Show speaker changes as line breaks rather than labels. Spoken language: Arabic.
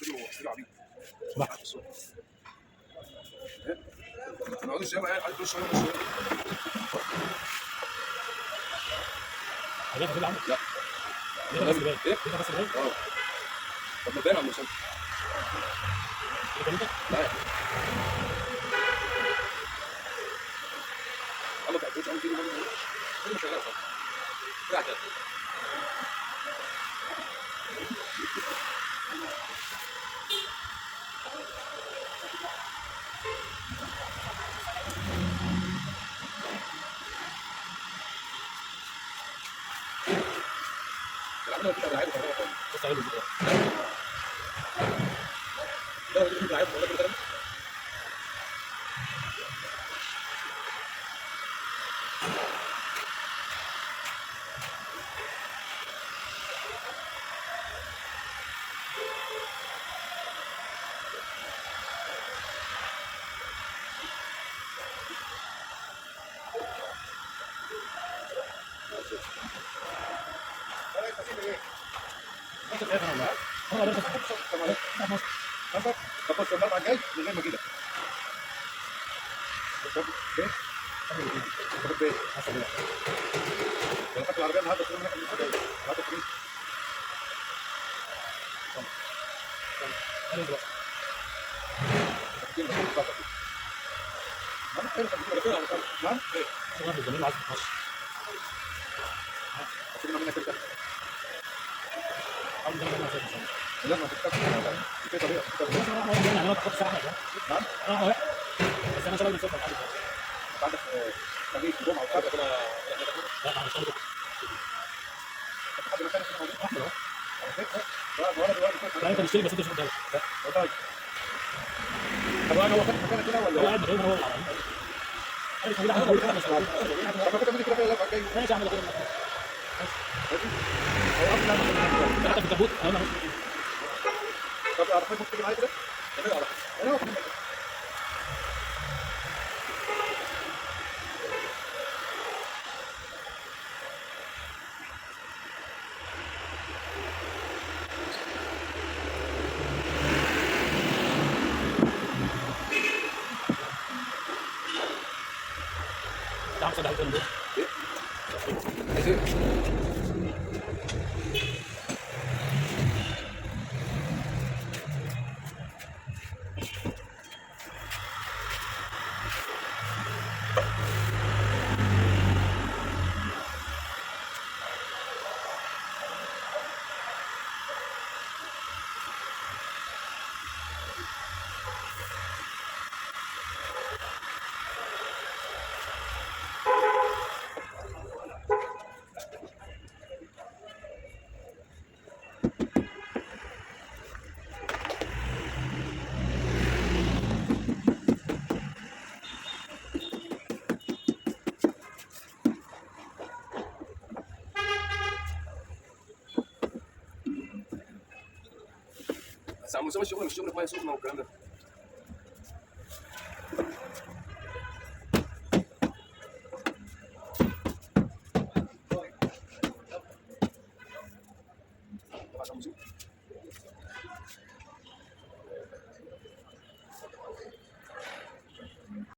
استوديو عبيط.
صباح
انا عاوز الشباب قاعد كل شويه شويه.
حاجات كده عندك
لا
ليه بس باين
ايه؟
ليه بس باين
اه طب ما باين على المسلسل.
انت
لا انا ما تعرفوش عامل كده برضه. ايه مش شغال خالص. قاعد العمل كده لعيبه كده خالص.
بص عليه ازاي
ده اللي لعيبه ولا كده.
انت شايف انا والله انا ده
طب بص المرة الجاي من غير ما اجي لك. طب ايه؟ طب ايه؟
حصل ايه
لو خدت العربيه النهارده تقول لك النهارده فري.
انا دلوقتي
كتير بس بتاعتك. ما انا خير خليك كده على طول. نعم؟ ايه؟
شغال في الزمالك عايز تخش
سيبنا منك انت.
عاوز ده انا شايف
لا ما تفتكرش في طريقه في طريقه.
بس انا رايح يعني انا كنت ساعه
نعم؟
انا رايح بس انا شغال بسيطه عادي
انت عندك خميس جمعه وسبت كده.
لا انا شغال
حد مكانك موجود.
واحده اهو
على فكره ولا دلوقتي
لا انت مشتري بس انت مش متابع
لا طيب. طب انا هو خد مكانك كده
هو
ولا؟
قاعد بيقول هو قال لي خلينا نقول مش موجود
طب ما كنت بدي كده في الاسبوع الجاي.
ماشي اعمل كده
هو اصلا
انت في التابوت انا
طب اعرف ممكن تيجي معايا كده؟ انا
تعمل صدق عليك
عايز ايه؟ بس عم اسامه الشغل مش شغل كويس سخنه والكلام ده.